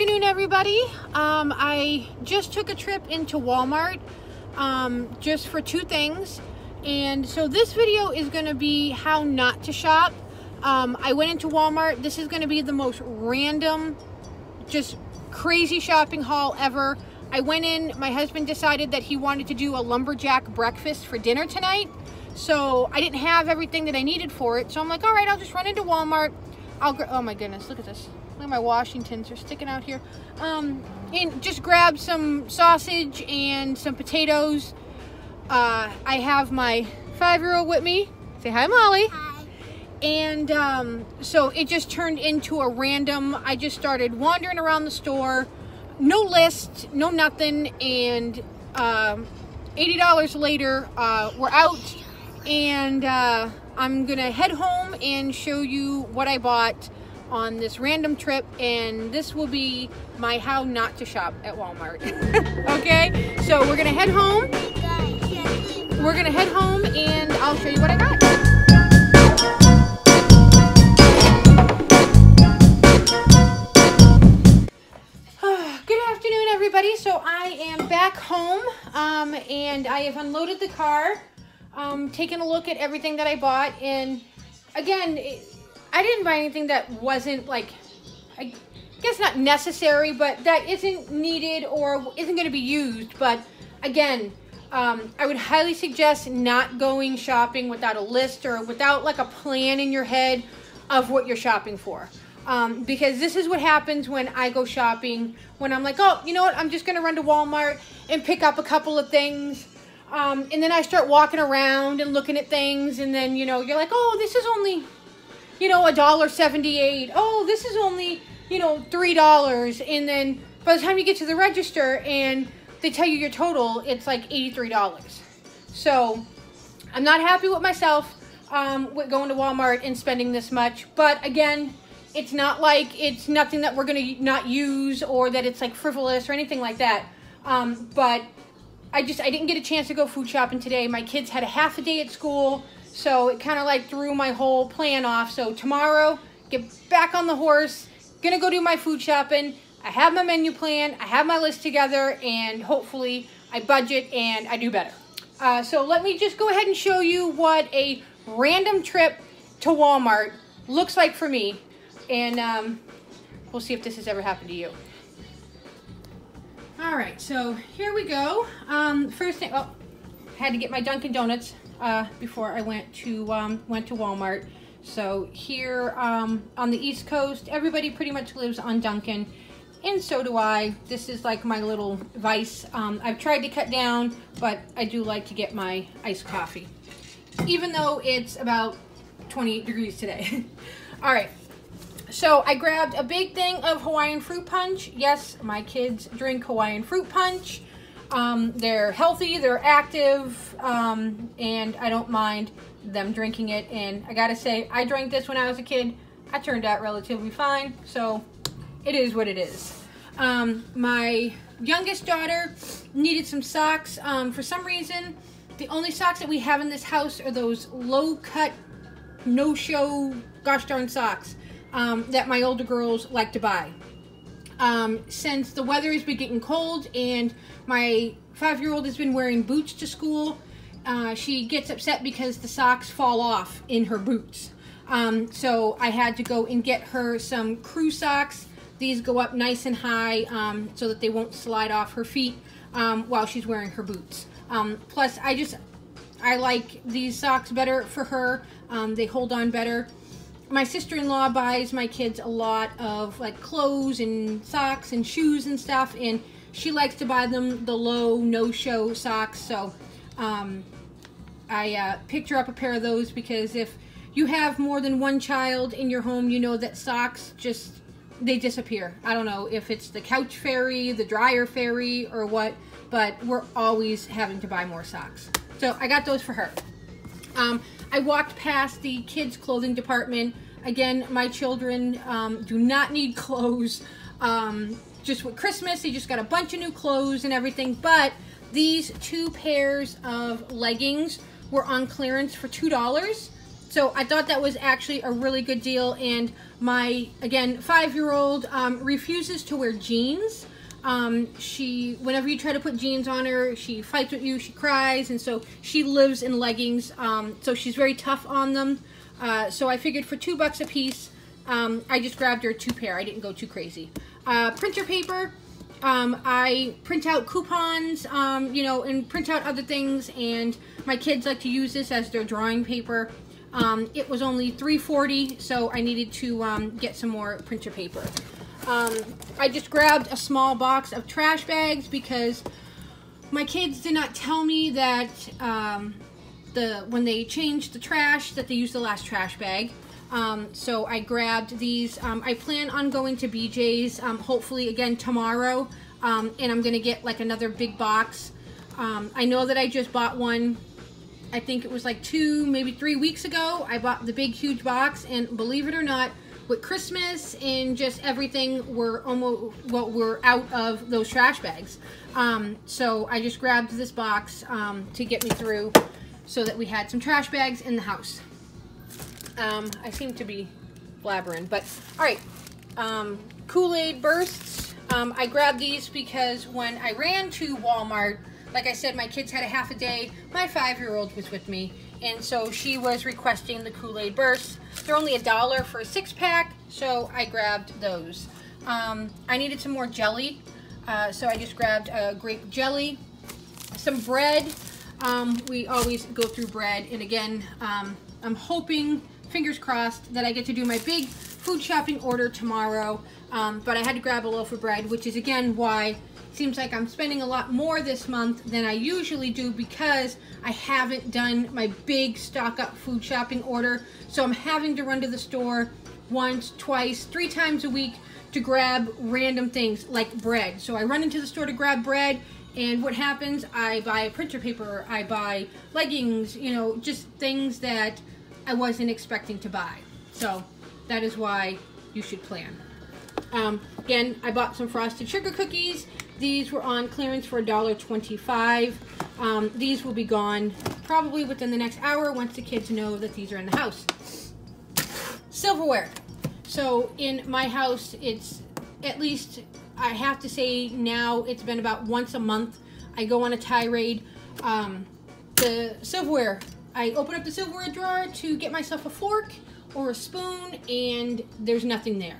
afternoon, everybody. I just took a trip into Walmart just for two things, and so this video is going to be how not to shop. I went into Walmart. This is going to be the most random, just crazy shopping haul ever. I went in, my husband decided that he wanted to do a lumberjack breakfast for dinner tonight, so I didn't have everything that I needed for it, so I'm like, all right, I'll just run into Walmart. Oh my goodness, look at this. Look at my Washingtons, they're sticking out here. And just grab some sausage and some potatoes. I have my 5-year-old with me. Say hi, Molly. Hi. And so it just turned into a random, I just started wandering around the store. No list, no nothing. And $80 later, we're out. And I'm gonna head home and show you what I bought on this random trip, and this will be my how not to shop at Walmart. Okay, so we're gonna head home. We're gonna head home and I'll show you what I got. Good afternoon, everybody. So I am back home and I have unloaded the car, taken a look at everything that I bought, and again, I didn't buy anything that wasn't, like, I guess not necessary, but that isn't needed or isn't going to be used. But again, I would highly suggest not going shopping without a list or without like a plan in your head of what you're shopping for. Because this is what happens when I go shopping, when I'm like, oh, you know what, I'm just going to run to Walmart and pick up a couple of things. And then I start walking around and looking at things, and then, you know, you're like, oh, this is only, you know, $1.78. Oh, this is only, you know, $3. And then by the time you get to the register and they tell you your total, it's like $83. So I'm not happy with myself with going to Walmart and spending this much. But again, it's not like it's nothing that we're going to not use or that it's like frivolous or anything like that. But I didn't get a chance to go food shopping today. My kids had a half a day at school, so it kind of like threw my whole plan off. So tomorrow, get back on the horse, gonna go do my food shopping. I have my menu plan, I have my list together, and hopefully I budget and I do better. So let me just go ahead and show you what a random trip to Walmart looks like for me. And we'll see if this has ever happened to you. All right, so here we go. First thing, oh, had to get my Dunkin' Donuts before I went to Walmart. So here on the East Coast, everybody pretty much lives on Dunkin', and so do I. This is like my little vice. I've tried to cut down, but I do like to get my iced coffee, even though it's about 28 degrees today. All right. So I grabbed a big thing of Hawaiian fruit punch. Yes, my kids drink Hawaiian fruit punch. They're healthy, they're active, and I don't mind them drinking it. And I gotta say, I drank this when I was a kid. I turned out relatively fine, so it is what it is. My youngest daughter needed some socks. For some reason, the only socks that we have in this house are those low-cut, no-show, gosh darn socks that my older girls like to buy. Since the weather has been getting cold and my 5-year-old has been wearing boots to school, she gets upset because the socks fall off in her boots. So I had to go and get her some crew socks. These go up nice and high so that they won't slide off her feet while she's wearing her boots. Plus, I like these socks better for her. They hold on better. My sister-in-law buys my kids a lot of like clothes and socks and shoes and stuff, and she likes to buy them the low no-show socks. So I picked her up a pair of those because if you have more than one child in your home, you know that socks they disappear. I don't know if it's the couch fairy, the dryer fairy, or what, but we're always having to buy more socks. So I got those for her. I walked past the kids' clothing department. Again, my children do not need clothes. Just with Christmas, they just got a bunch of new clothes and everything. But these 2 pairs of leggings were on clearance for $2. So I thought that was actually a really good deal. And my, again, 5-year-old refuses to wear jeans. Whenever you try to put jeans on her, she fights with you, she cries, and so she lives in leggings. So she's very tough on them. So I figured for $2 a piece, I just grabbed her 2 pair. I didn't go too crazy. Printer paper. I print out coupons, you know, and print out other things, and my kids like to use this as their drawing paper. It was only $3.40, so I needed to get some more printer paper. I just grabbed a small box of trash bags because my kids did not tell me that when they changed the trash that they used the last trash bag. So I grabbed these. I plan on going to BJ's hopefully again tomorrow, and I'm gonna get like another big box. I know that I just bought one. I think it was like 2, maybe 3 weeks ago. I bought the big huge box, and believe it or not, with Christmas and just everything, we're out of those trash bags. So I just grabbed this box to get me through, so that we had some trash bags in the house. I seem to be blabbering, but all right. Kool-Aid bursts. I grabbed these because when I ran to Walmart, like I said, my kids had a half a day. My 5-year-old was with me, and so she was requesting the Kool-Aid bursts. They're only $1 for a 6-pack, so I grabbed those. I needed some more jelly, so I just grabbed grape jelly, some bread. We always go through bread, and again, I'm hoping, fingers crossed, that I get to do my big food shopping order tomorrow, but I had to grab a loaf of bread, which is again why it seems like I'm spending a lot more this month than I usually do, because I haven't done my big stock up food shopping order. So I'm having to run to the store once, twice, 3 times a week to grab random things like bread. So I run into the store to grab bread, and what happens? I buy printer paper, I buy leggings, you know, just things that I wasn't expecting to buy. So that is why you should plan. Again, I bought some frosted sugar cookies. These were on clearance for $1.25. These will be gone probably within the next hour once the kids know that these are in the house. Silverware. So in my house, it's at least, I have to say now, it's been about once a month I go on a tirade. The silverware, I open up the silverware drawer to get myself a fork or a spoon, and there's nothing there.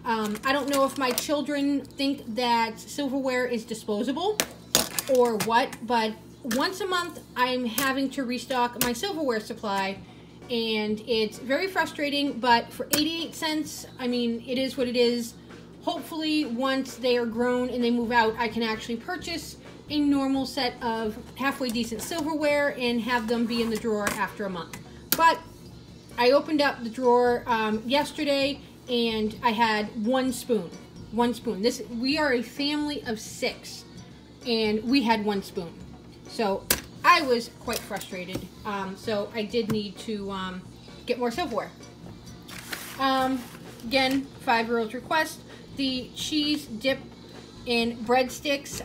I don't know if my children think that silverware is disposable or what, but once a month I'm having to restock my silverware supply, and it's very frustrating, but for 88 cents, I mean, it is what it is. Hopefully once they are grown and they move out, I can actually purchase a normal set of halfway decent silverware and have them be in the drawer after a month. But I opened up the drawer yesterday, and I had one spoon. We are a family of 6, and we had one spoon. So I was quite frustrated. So I did need to get more silverware. Again, 5-year-old's request, the cheese dip in breadsticks.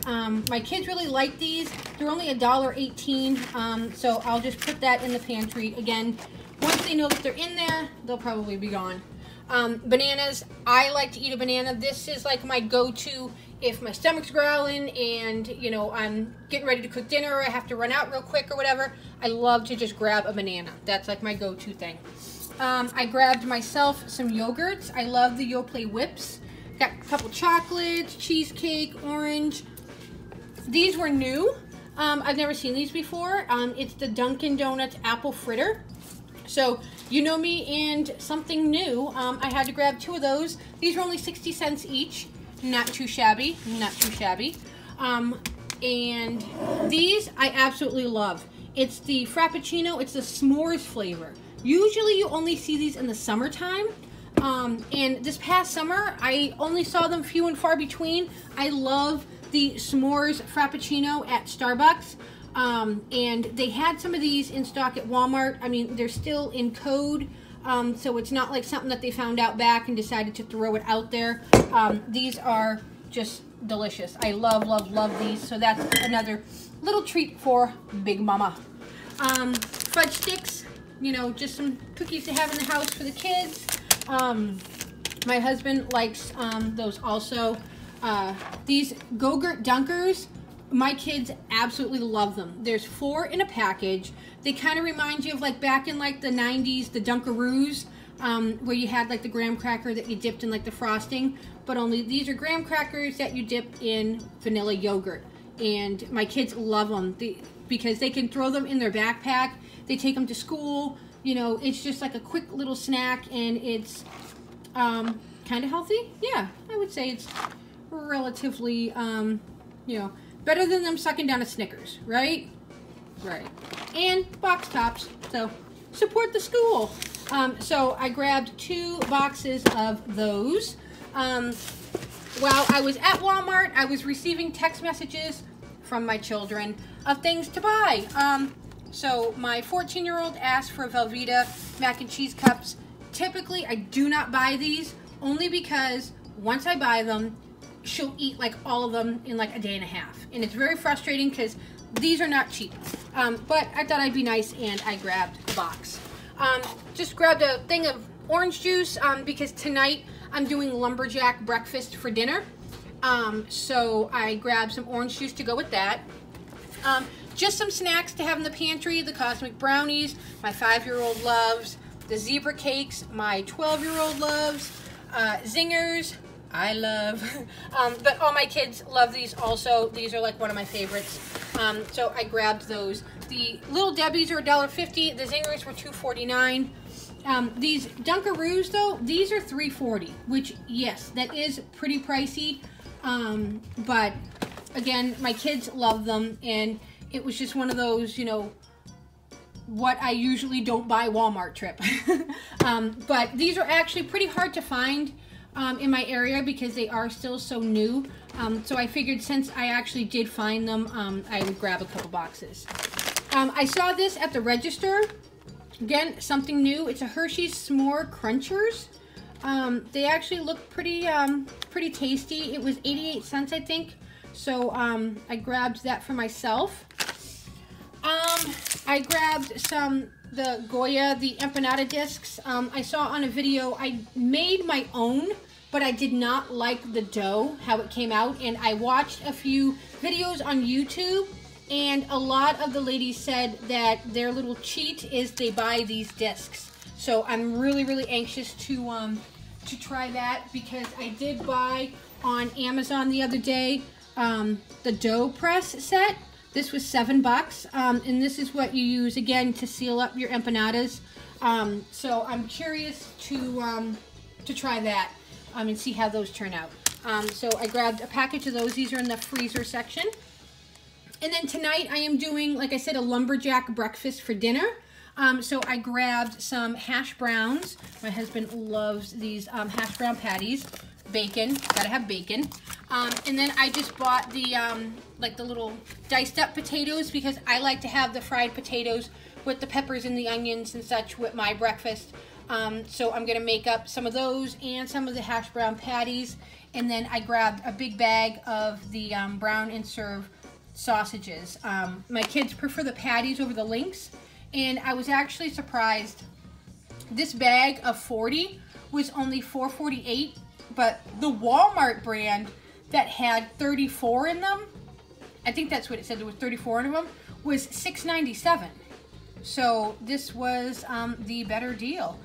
My kids really like these. They're only $1.18, so I'll just put that in the pantry. Again, once they know that they're in there, they'll probably be gone. Bananas, I like to eat a banana. This is like my go-to if my stomach's growling and, you know, I'm getting ready to cook dinner, or I have to run out real quick or whatever. I love to just grab a banana. That's like my go-to thing. I grabbed myself some yogurts. I love the Yoplait whips. Got a couple chocolates, cheesecake, orange. These were new. I've never seen these before. It's the Dunkin' Donuts apple fritter. So you know me and something new. I had to grab 2 of those. These were only 60 cents each. Not too shabby, not too shabby. And these I absolutely love. It's the Frappuccino, it's the s'mores flavor. Usually you only see these in the summertime. And this past summer, I only saw them few and far between. I love the s'mores Frappuccino at Starbucks. And they had some of these in stock at Walmart. I mean, they're still in code, so it's not like something that they found out back and decided to throw it out there. These are just delicious. I love, love, love these. So that's another little treat for Big Mama. Fudge sticks. you know, just some cookies to have in the house for the kids. My husband likes those also. These Go-Gurt Dunkers, my kids absolutely love them. There's 4 in a package. They kind of remind you of like back in like the 90s, the Dunkaroos, where you had like the graham cracker that you dipped in like the frosting, but only these are graham crackers that you dip in vanilla yogurt. And my kids love them because they can throw them in their backpack. They take them to school. You know, it's just like a quick little snack, and it's kind of healthy. Yeah, I would say it's relatively, you know, better than them sucking down a Snickers, right? Right. And box tops, so support the school. So I grabbed 2 boxes of those. While I was at Walmart, I was receiving text messages from my children of things to buy. So my 14-year-old asked for Velveeta mac and cheese cups. Typically, I do not buy these, only because once I buy them, she'll eat like all of them in like a day and a half. And it's very frustrating because these are not cheap. But I thought I'd be nice and I grabbed a box. Just grabbed a thing of orange juice because tonight I'm doing lumberjack breakfast for dinner. So I grabbed some orange juice to go with that. Just some snacks to have in the pantry. The Cosmic Brownies, my 5-year-old loves. The Zebra Cakes, my 12-year-old loves. Zingers, I love. But all my kids love these also. These are like one of my favorites. So I grabbed those. The Little Debbie's are $1.50. The Zingers were $2.49. These Dunkaroos though, these are $3.40, which yes, that is pretty pricey. But again, my kids love them, and it was just one of those, you know, what I usually don't buy Walmart trip. But these are actually pretty hard to find in my area because they are still so new. So I figured since I actually did find them, I would grab a couple boxes. I saw this at the register. Again, something new. It's a Hershey's S'more Crunchers. They actually look pretty pretty tasty. It was 88 cents, I think. So I grabbed that for myself. I grabbed the Goya, the empanada discs. I saw on a video, I made my own, but I did not like the dough, how it came out. And I watched a few videos on YouTube, and a lot of the ladies said that their little cheat is they buy these discs. So I'm really, really anxious to try that, because I did buy on Amazon the other day the dough press set. This was $7, and this is what you use again to seal up your empanadas. So I'm curious to try that and see how those turn out. So I grabbed a package of those. These are in the freezer section. And then tonight I am doing, like I said, a lumberjack breakfast for dinner. So I grabbed some hash browns. My husband loves these hash brown patties. Bacon, gotta have bacon. And then I just bought the like the little diced up potatoes, because I like to have the fried potatoes with the peppers and the onions and such with my breakfast. So I'm gonna make up some of those and some of the hash brown patties. And then I grabbed a big bag of the brown and serve sausages. My kids prefer the patties over the links, and I was actually surprised. This bag of 40 was only $4.48, but the Walmart brand that had 34 in them, I think that's what it said, there was 34 in them, was $6.97. So this was the better deal.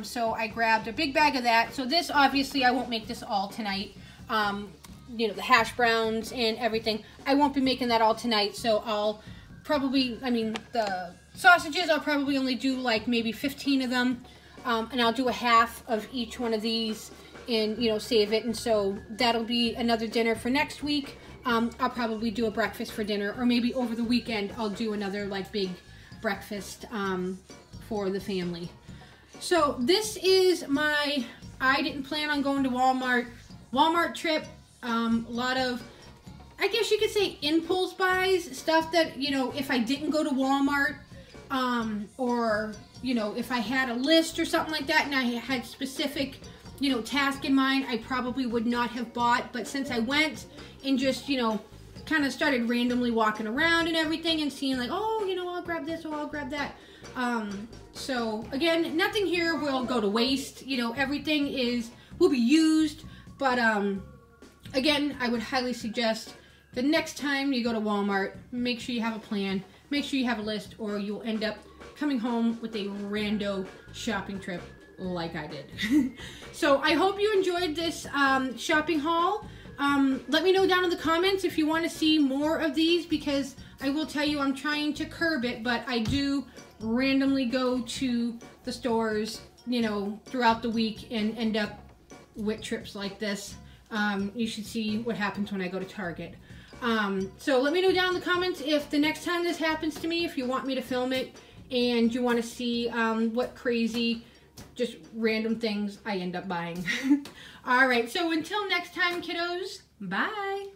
So I grabbed a big bag of that. So this, obviously, I won't make this all tonight. You know, the hash browns and everything, I won't be making that all tonight. So I'll probably, I mean, the sausages, I'll probably only do like maybe 15 of them. And I'll do a half of each one of these and, you know, save it. And so that'll be another dinner for next week. I'll probably do a breakfast for dinner, or maybe over the weekend I'll do another like big breakfast for the family. So this is my, I didn't plan on going to Walmart trip. A lot of, I guess you could say, impulse buys, stuff that, you know, if I didn't go to Walmart, or, you know, if I had a list or something like that and I had specific, you know, task in mind, I probably would not have bought. But since I went and just, you know, kind of started randomly walking around and everything and seeing like, oh, you know, grab this, oh, I'll grab that. So again, nothing here will go to waste. You know, everything will be used, but again, I would highly suggest the next time you go to Walmart, make sure you have a plan, make sure you have a list, or you'll end up coming home with a rando shopping trip like I did. So I hope you enjoyed this shopping haul. Let me know down in the comments if you want to see more of these, because I will tell you I'm trying to curb it, but I do randomly go to the stores, you know, throughout the week and end up with trips like this. You should see what happens when I go to Target. So let me know down in the comments if the next time this happens to me, if you want me to film it and you want to see what crazy, just random things I end up buying. All right, so until next time, kiddos, bye.